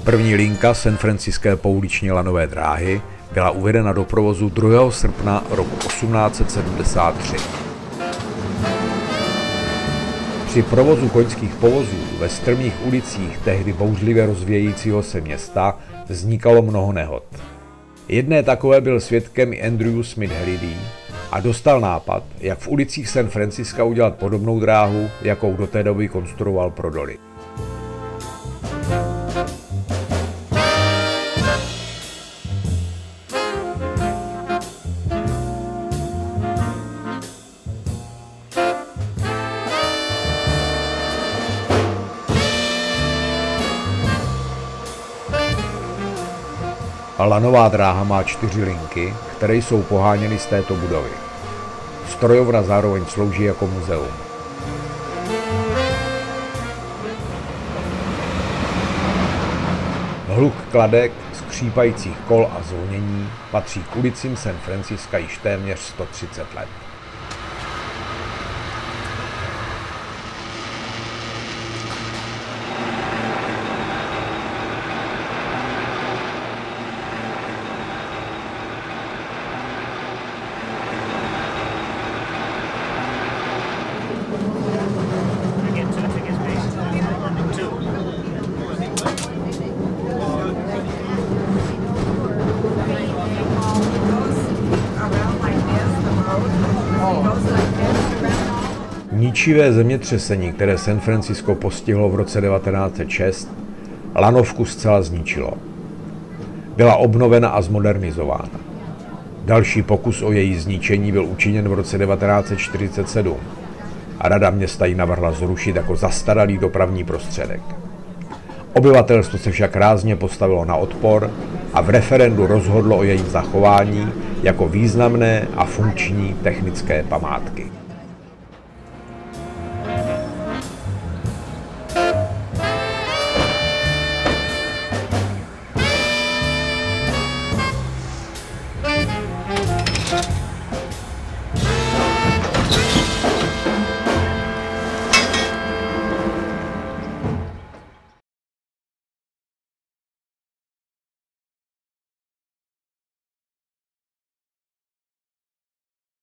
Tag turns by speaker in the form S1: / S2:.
S1: První linka sanfranciské pouliční lanové dráhy byla uvedena do provozu 2. srpna roku 1873. Při provozu koňských povozů ve strmých ulicích tehdy bouřlivě rozvíjejícího se města vznikalo mnoho nehod. Jedné takové byl svědkem i Andrew Smith Halliday a dostal nápad, jak v ulicích San Francisca udělat podobnou dráhu, jakou do té doby konstruoval pro doly. Lanová dráha má 4 linky, které jsou poháněny z této budovy. Strojovna zároveň slouží jako muzeum. Hluk kladek, skřípajících kol a zvonění patří k ulicím San Francisca již téměř 130 let. Ničivé zemětřesení, které San Francisco postihlo v roce 1906, lanovku zcela zničilo. Byla obnovena a zmodernizována. Další pokus o její zničení byl učiněn v roce 1947 a Rada města ji navrhla zrušit jako zastaralý dopravní prostředek. Obyvatelstvo se však rázně postavilo na odpor a v referendu rozhodlo o jejím zachování jako významné a funkční technické památky.